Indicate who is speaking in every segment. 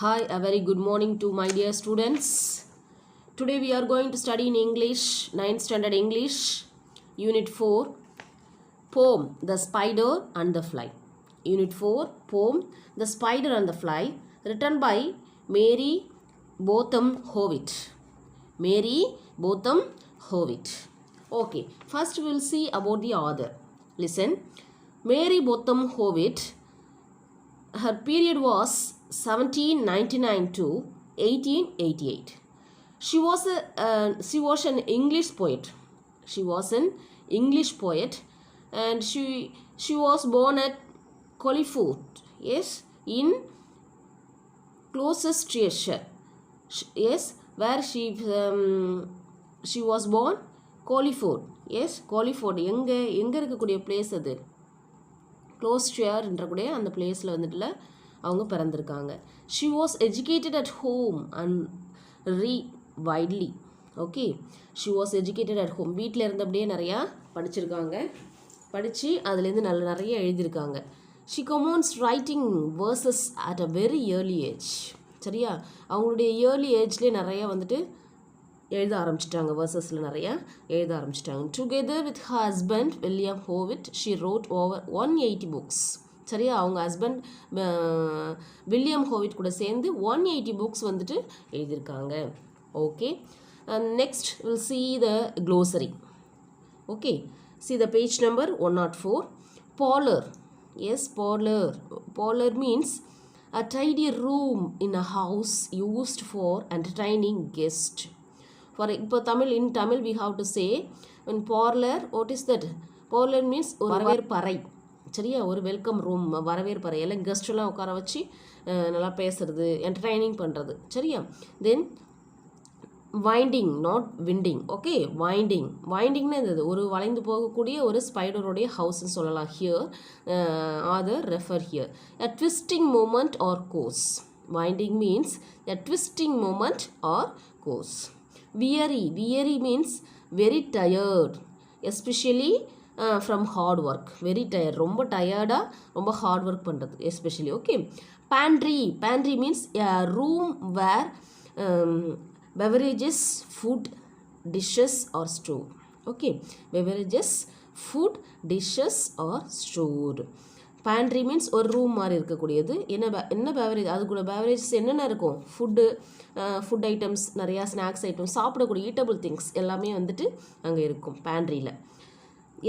Speaker 1: Hi, a very good morning to my dear students. Today we are going to study in English, 9th standard English, Unit 4, Poem, The Spider and the Fly. Unit 4, Poem, The Spider and the Fly, written by Mary Botham Howitt. Mary Botham Howitt. Okay, first we will see about the author. Listen, Mary Botham Howitt, her period was 1799 to 1888. She was an English poet. She was an English poet, and she was born at Colliford, yes, in Gloucestershire, yes, where she was born. Colliford, yes, Colliford எங்க இருக்கக்கூடிய place அது க்ளோஸ்ட்ரியர்ன்றக்கூடிய அந்த பிளேஸில் வந்துட்டுல அவங்க பிறந்திருக்காங்க. She was educated at home and read widely. Okay, she was educated at home, வீட்டில் இருந்தபடியே நிறையா படிச்சிருக்காங்க, படித்து அதுலேருந்து நிறைய எழுதியிருக்காங்க. She commences writing verses at a very early age. சரியா, அவங்களுடைய ஏர்லி ஏஜ்லேயே நிறையா வந்துட்டு எழுத ஆரம்பிச்சிட்டாங்க, வேர்சஸில் நிறையா எழுத ஆரம்பிச்சிட்டாங்க. Together with her husband William Howitt she road over 180 books. சரியா, அவங்க ஹஸ்பண்ட் வில்லியம் ஹோவிட் கூட சேர்ந்து 180 புக்ஸ் வந்துட்டு எழுதியிருக்காங்க. Okay, next will see the glossary. Okay, see the page number 104. Parlor. Yes, parlor. Parlor means a tidy room in a house used for entertaining guests. For இப்போ in Tamil we have to say in parlor, what is that? Parlor means ஒரு வரவேற்பறை. சரியா, ஒரு welcome room, வரவேற்பறை, எல்லாம் கெஸ்ட்லாம் உட்கார வச்சு நல்லா பேசுறது, entertaining பண்ணுறது. சரியா, தென் வைண்டிங், நாட் விண்டிங். ஓகே, வைண்டிங்னா இது ஒரு வளைந்து போகக்கூடிய ஒரு ஸ்பைடருடைய ஹவுஸ்ன்னு சொல்லலாம். Here author refer here a twisting moment or course. Winding means a twisting moment or course. Weary means very tired, especially from hard work. Very tired, ரொம்ப டயர்டாக ரொம்ப ஹார்ட் ஒர்க் பண்ணுறது especially. Okay, pantry means a room where beverages, food, dishes are stored. Okay, beverages, food, dishes are stored. Pantry means ஒரு room மாதிரி இருக்கக்கூடியது. என்ன beverage, அது கூட பேவரேஜஸ் என்னென்ன இருக்கும், ஃபுட் ஐட்டம்ஸ், நிறையா ஸ்நாக்ஸ் ஐட்டம்ஸ், சாப்பிடக்கூடிய ஈட்டபிள் திங்ஸ் எல்லாமே வந்துட்டு அங்கே இருக்கும் பேண்ட்ரியில்.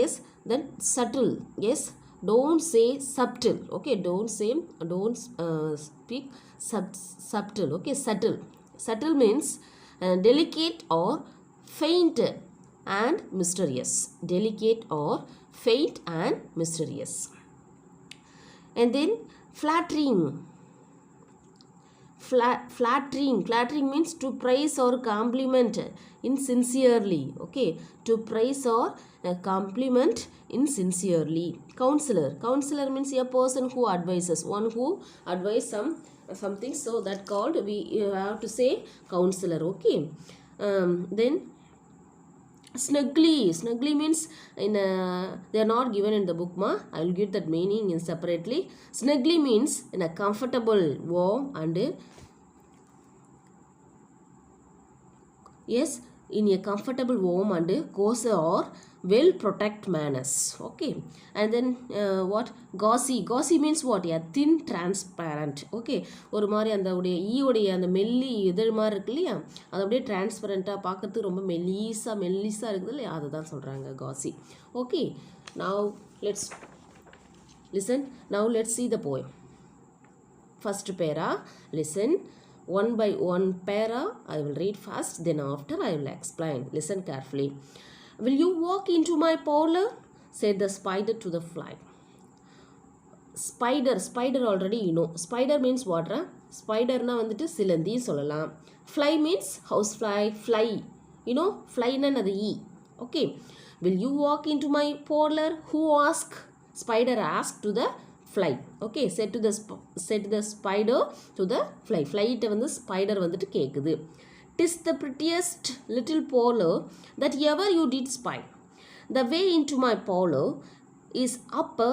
Speaker 1: Yes, then subtle. Yes, don't say subtle. Okay, don't speak subtle. Okay, subtle means delicate or faint and mysterious. Delicate or faint and mysterious. And then flattering means to praise or compliment insincerely. Okay, to praise or compliment insincerely. Counselor means a person who advises, one who advises something, so that called, we have to say counselor. Okay, then snugly means they are not given in the book, I will give that meaning in separately. Snugly means in a comfortable, warm and yes, in a comfortable, warm and cozy or well protect manners. Okay, and then what, gauzy means what, a thin transparent. Okay, ஒரு மாதிரி அந்த ஈயோடைய அந்த மெல்லி இதழ் மாதிரி இருக்கு இல்லையா, அது அப்படியே டிரான்ஸ்பரண்ட்டாக பார்க்கறதுக்கு ரொம்ப மெல்லிஸாக இருக்குது இல்லையா, அதுதான் சொல்கிறாங்க gauzy. Okay, now let's see the poem. First para, listen. One by one para I will read first, then after I will explain. Listen carefully. Will you walk into my parlor? Said the spider to the fly. Spider already you know. Spider means what? Spider na வந்துட்டு சிலந்தி சொல்லலாம். Fly means house fly. You know, fly na அது e. Okay. Will you walk into my parlor? Who asked? Spider asked to the fly. Okay, said the spider to the fly. Fly ட்ட வந்து spider வந்துட்டு கேக்குது. 'Tis the prettiest little parlor that ever you did spy. The way into my parlor is up a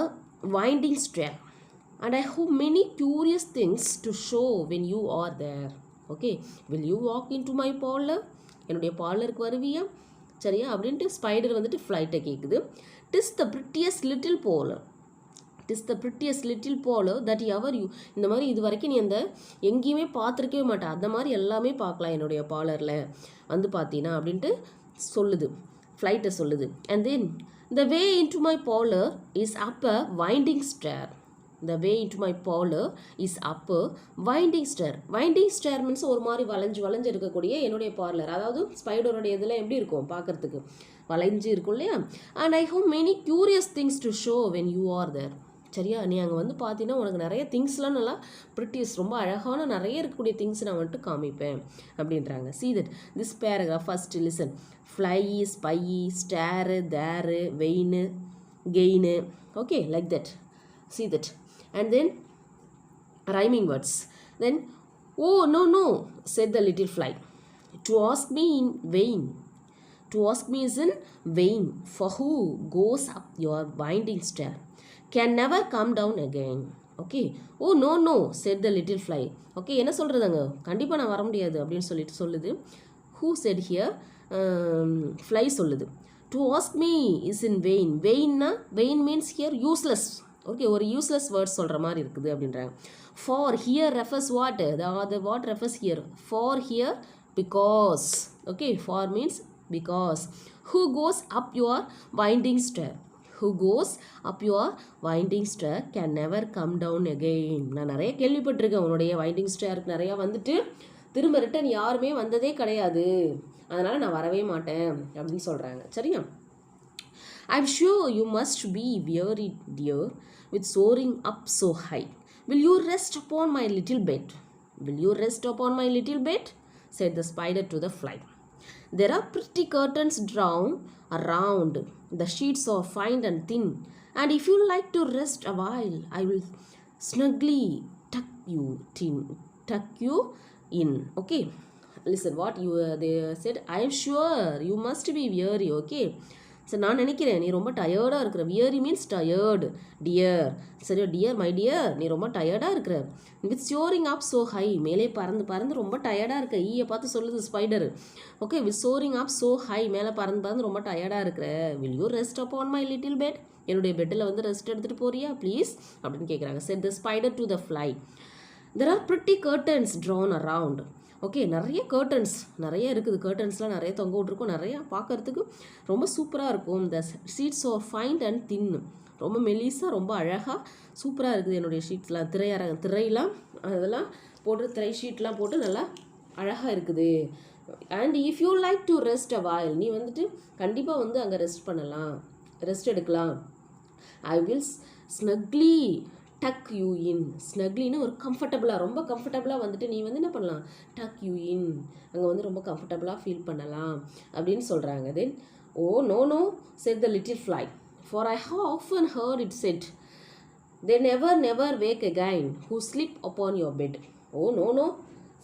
Speaker 1: winding stair. and I have many curious things to show when you are there. Okay, will you walk into my parlor? என்னுடைய பார்லருக்கு வருவியா? சரியா அப்படின்ட்டு spider வந்துட்டு ஃப்ளைட்டை கேட்குது. டிஸ் த prettiest little bowler, is the prettiest little polo that ever you. இந்த மாதிரி இது வரைக்கும் நீ அந்த எங்கேயுமே பார்த்துருக்கவே மாட்டேன், அந்த மாதிரி எல்லாமே பார்க்கலாம் என்னுடைய பார்லரில் வந்து பார்த்தீங்கன்னா அப்படின்ட்டு சொல்லுது, ஃப்ளைட்டை சொல்லுது. And then the way in to my parlour is up a winding stair. The way in to my parlour is up a winding stair. Winding stair means ஒரு மாதிரி வளைஞ்சு இருக்கக்கூடிய என்னுடைய பார்லர், அதாவது ஸ்பைடருடைய இதில் எப்படி இருக்கும் பார்க்குறதுக்கு, வளைஞ்சு இருக்கும் இல்லையா. And I have many curious things to show when you are there. சரியா, நீ அங்கே வந்து பார்த்தீங்கன்னா உனக்கு நிறைய திங்ஸ்லாம் நல்லா பிரிட்டியஸ் ரொம்ப அழகான நிறைய இருக்கக்கூடிய திங்ஸ் நான் வந்துட்டு காமிப்பேன் அப்படின்றாங்க. see that this paragraph first listen. fly, spy, stare, there, vein, gain. Okay, like that. See that. And then rhyming words. Then, oh no, said the little fly, to ask me in vain. To ask me is in vain, for who goes up your winding stair can never come down again. Okay, oh no, said the little fly. Okay, என்ன சொல்கிறதுங்க, கண்டிப்பாக நான் வர முடியாது அப்படின்னு சொல்லிட்டு சொல்லுது. who said here, fly சொல்லுது. to ask me is in vain. vainனா vain means here useless. Okay, ஒரு யூஸ்லெஸ் வேர்ட்ஸ் சொல்கிற மாதிரி இருக்குது அப்படின்றாங்க. for here refers what, the what refers here, for here because. okay, for means because. who goes up your winding stair, who goes up your winding stair can never come down again. நான் நிறைய கேள்விப்பட்டிருக்கேன், உன்னுடைய winding ஸ்டேருக்கு நிறையா வந்துட்டு திரும்ப return யாருமே வந்ததே கிடையாது, அதனால் நான் வரவே மாட்டேன் அப்படின்னு சொல்கிறாங்க. சரியா, I'm sure you must be weary, dear, with soaring up so high. Will you rest upon my little bed? Will you rest upon my little bed? said the spider to the fly. There are pretty curtains drawn around. The sheets are fine and thin, and if you like to rest a while, I will snugly tuck you in. Okay, listen what they said. I am sure you must be weary. Okay, சரி, நான் நினைக்கிறேன் நீ ரொம்ப டயர்டாக இருக்கிற. Weary means tired, dear. சரி, dear my dear, நீ ரொம்ப டயர்டாக இருக்கிற. With soaring up so high, மேலே பறந்து ரொம்ப டயர்டாக இருக்க. ஈயை பார்த்து சொல்லுது spider. Okay, with soaring up so high, மேலே பறந்து ரொம்ப டயர்டாக இருக்கிற. Will you rest upon my little bed, என்னுடைய பெட்டில் வந்து ரெஸ்ட் எடுத்துகிட்டு போறியா ப்ளீஸ் அப்படின்னு கேட்குறாங்க. Said the spider to the fly. There are pretty curtains drawn around. Okay, நிறைய கர்டன்ஸ் நிறைய இருக்குது, கர்டன்ஸ்லாம் நிறைய தொங்க விட்ருக்கும், நிறையா பார்க்குறதுக்கு ரொம்ப சூப்பராக இருக்கும். The sheets are fine and thin, ரொம்ப மெலிசாக ரொம்ப அழகாக சூப்பராக இருக்குது என்னுடைய ஷீட்ஸ்லாம். திரையெல்லாம் அதெல்லாம் போட்டு திரை ஷீட்லாம் போட்டு நல்லா அழகாக இருக்குது. And if you like to rest a while, நீ வந்துட்டு கண்டிப்பாக வந்து அங்கே ரெஸ்ட் பண்ணலாம், ரெஸ்ட் எடுக்கலாம். I will ஸ்னக்லி duck you in. ஸ்னக்லின்னு ஒரு கம்ஃபர்டபுளாக, ரொம்ப கம்ஃபர்டபுளாக வந்துட்டு நீ வந்து என்ன பண்ணலாம், டக் யூ இன், அங்கே வந்து ரொம்ப கம்ஃபர்டபுளாக ஃபீல் பண்ணலாம் அப்படின்னு சொல்கிறாங்க. Then oh no said the little fly, for I have often heard it said, they never wake again who sleep upon your bed. oh no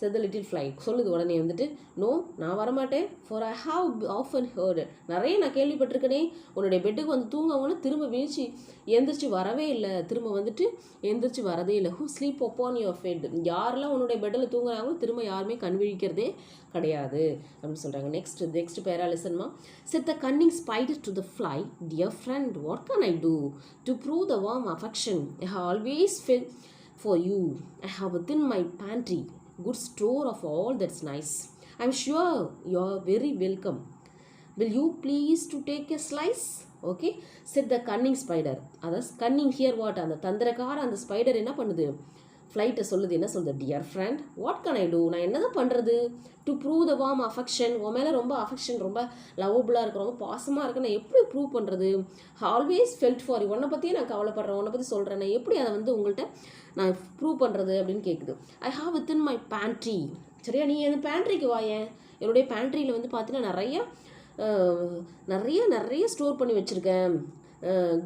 Speaker 1: said the little fly. சொல்லுது உடனே வந்துட்டு, நோ நான் வரமாட்டேன். For I have often heard, நிறைய நான் கேள்விப்பட்டிருக்கனே, உன்னுடைய பெட்டுக்கு வந்து தூங்கவங்கன்னா திரும்ப வீழ்ச்சி எந்திரிச்சு வரவே இல்லை, திரும்ப வந்துட்டு எந்திரிச்சு வரதே இல்லை. Who sleep upon your bed, யாரெல்லாம் உன்னுடைய பெட்டில் தூங்குறாங்களோ திரும்ப யாருமே கண் விழிக்கிறதே கிடையாது அப்படின்னு சொல்கிறாங்க. நெக்ஸ்ட் பேரா லிசன்மா. Said the cunning spider to the fly, dear friend what can I do to prove the warm affection I have always felt for you. I have within my pantry good store of all that's nice. I'm sure you're very welcome. Will you please to take a slice? Okay, said the cunning spider. That's cunning here what, அந்த தந்திரக்கார அந்த spider என்ன பண்ணுது, ஃப்ளைட்டை சொல்லுது. என்ன சொல்லுது, dear friend what can I do, நான் என்ன தான் பண்ணுறது, to prove the warm affection, உன் மேலே ரொம்ப அஃபெக்ஷன் ரொம்ப லவபுளாக இருக்கு, ரொம்ப பாசமாக இருக்கு, நான் எப்படி ப்ரூவ் பண்ணுறது, ஆல்வேஸ் ஃபெல்ட் ஃபார் யூ, உன்னை பற்றியே நான் கவலைப்படுறேன், உன்னை பற்றி சொல்கிறேன், நான் எப்படி அதை வந்து உங்கள்கிட்ட நான் ப்ரூவ் பண்ணுறது அப்படின்னு கேட்குது. I have within my pantry. சரியா, நீ என் பேண்ட்ரிக்கு வாயேன், என்னுடைய பேண்ட்ரியில் வந்து பார்த்தீங்கன்னா நிறைய ஸ்டோர் பண்ணி வச்சுருக்கேன்.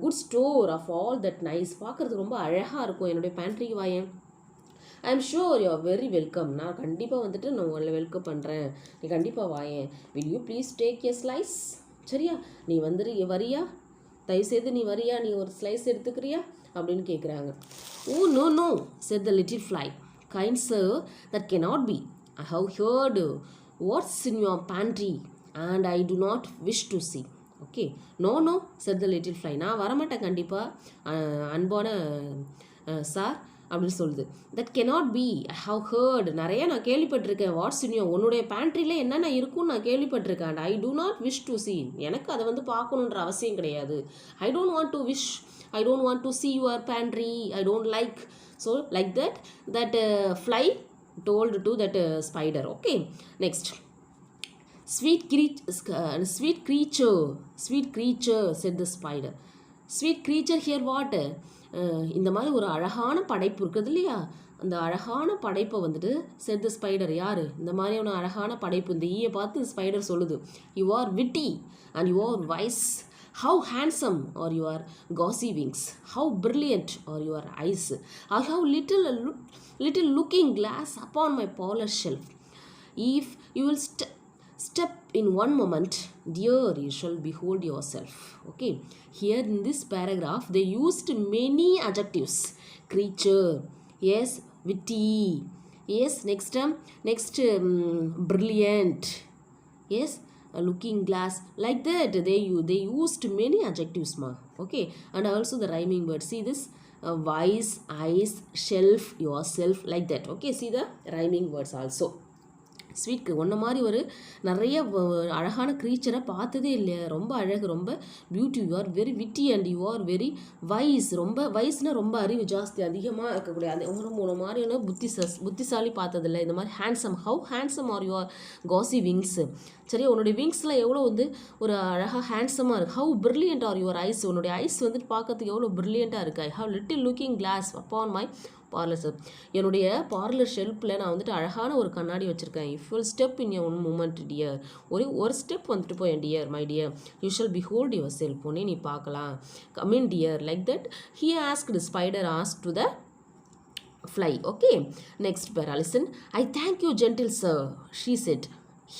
Speaker 1: Good store of all that nice, பார்க்குறதுக்கு ரொம்ப அழகாக இருக்கும், என்னுடைய பேண்ட்ரிக்கு வாயேன். I am sure you are very welcome, நான் கண்டிப்பாக வந்துட்டு நான் உங்களை வெல்கம் பண்ணுறேன், நீ கண்டிப்பாக வாயேன். Will you please take a slice. சரியா, நீ வரியா, தயவுசெய்து நீ வரியா, நீ ஒரு ஸ்லைஸ் எடுத்துக்கிறியா அப்படின்னு கேட்குறாங்க. Oh no no, said the little fly. Kind sir, that cannot be. I have heard what's in your pantry and I do not wish to see. Okay, no no said the little fly. நான் வரமாட்டேன் கண்டிப்பாக அன்பான sir அப்படின்னு சொல்லுது. That cannot be, I have heard, நிறைய நான் கேள்விப்பட்டிருக்கேன். Watts in your, உன்னுடைய பேண்ட்ரியில் என்னென்ன இருக்கும்னு நான் கேள்விப்பட்டிருக்கேன். And I do not wish to see, எனக்கு அதை வந்து பார்க்கணுன்ற அவசியம் கிடையாது. I don't want to wish, I don't want to see your pantry, I don't like. So like that fly told to that spider. Okay, next. Sweet creature, said the spider. Sweet creature here what? இந்த மாதிரி ஒரு அழகான படைப்பு இருக்குது இல்லையா, அந்த அழகான படைப்பை வந்துட்டு said the spider. யார் இந்த மாதிரியான அழகான படைப்பு? இந்த ஈயை பார்த்து ஸ்பைடர் சொல்லுது. You are witty and you are wise. How handsome are your gauzy wings. How brilliant are your eyes. I have little looking glass upon my parlor shelf. If you will step in one moment, dear, you shall behold yourself. Okay, here in this paragraph they used many adjectives. Creature, yes. Witty, yes. Next brilliant, yes. A looking glass, like that they used many adjectives ma. Okay, and also the rhyming word. See this, wise, eyes, shelf, yourself, like that. Okay, see the rhyming words also. Sweet, ஒன்றை மாதிரி ஒரு நிறைய அழகான க்ரீச்சரை பார்த்ததே இல்லையா, ரொம்ப அழகு, ரொம்ப beauty. You are very witty and you are very wise. ரொம்ப வைஸ்னால் ரொம்ப அறிவு ஜாஸ்தி அதிகமாக இருக்கக்கூடிய அது ஒரு மாதிரியான புத்திசாலி பார்த்ததில்ல. இந்த மாதிரி handsome, how handsome are your gauzy wings. சரி, உன்னுடைய விங்ஸ்லாம் எவ்வளோ வந்து ஒரு அழகாக ஹேண்ட்ஸமாக இருக்குது. How brilliant are your eyes, உன்னுடைய ஐஸ் வந்துட்டு பார்க்கறதுக்கு எவ்வளோ பிரில்லியண்ட்டாக இருக்குது. I have little looking glass upon my parlour shelf. என்னுடைய பார்லர் ஷெல்ஃபில் நான் வந்துட்டு அழகான ஒரு கண்ணாடி வச்சுருக்கேன். If you'll step in your moment dear, ஒரு ஸ்டெப் வந்துட்டு போய் dear, my dear, you shall behold your self, ஒன்னே நீ பார்க்கலாம். Come in dear, like that he asked, spider ask to the fly. Okay, next para, listen. I thank you gentle sir, she said.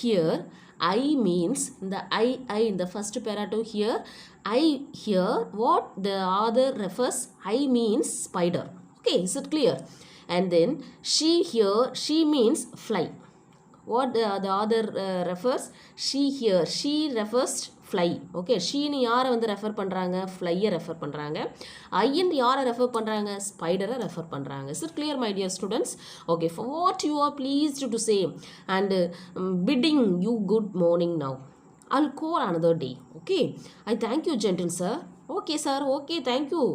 Speaker 1: Here I means the I in the first para to here. I here what the other refers, I means spider. Okay, is it clear? And then she here, she means fly. What the other refers, she here, she refers fly. Okay, ஷீன்னு யாரை வந்து refer பண்ணுறாங்க, ஃப்ளையை refer பண்ணுறாங்க. ஐன்னு யாரை refer பண்ணுறாங்க, ஸ்பைடரை refer பண்ணுறாங்க. Is it clear my dear students? Okay, for what you are pleased to say and bidding you good morning now. I'll call another day. Okay, I thank you gentle sir. Okay sir, okay, thank you.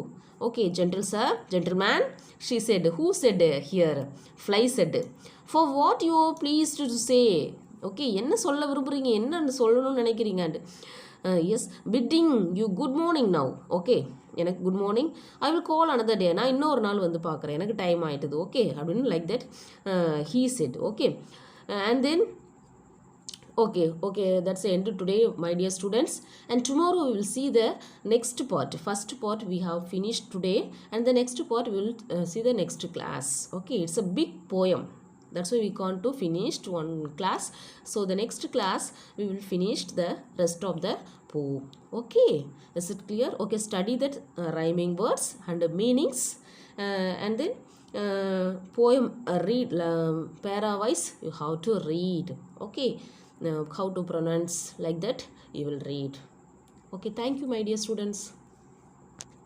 Speaker 1: Okay, gentle sir, gentleman, she said. Who said here? Fly said. For what you are pleased to say. Okay, என்ன சொல்ல விரும்புகிறீங்க, என்னன்னு சொல்லணும்னு நினைக்கிறீங்க? Yes, bidding you good morning now. Okay, எனக்கு good morning. I will call another day, நான் இன்னொரு நாள் வந்து பார்க்குறேன், எனக்கு டைம் ஆகிட்டுது. ஓகே அப்படின்னு like that he said. Okay, and then okay, that's the end of today, my dear students. And tomorrow we will see the next part. First part we have finished today, and the next part we will see the next class. Okay, it's a big poem, that's why we can't to finish one class. So the next class we will finish the rest of the poem. Okay, is it clear? Okay, study that rhyming words and meanings, and then poem read para wise you have to read. Okay, how to pronounce, like that you will read. Okay, thank you my dear students.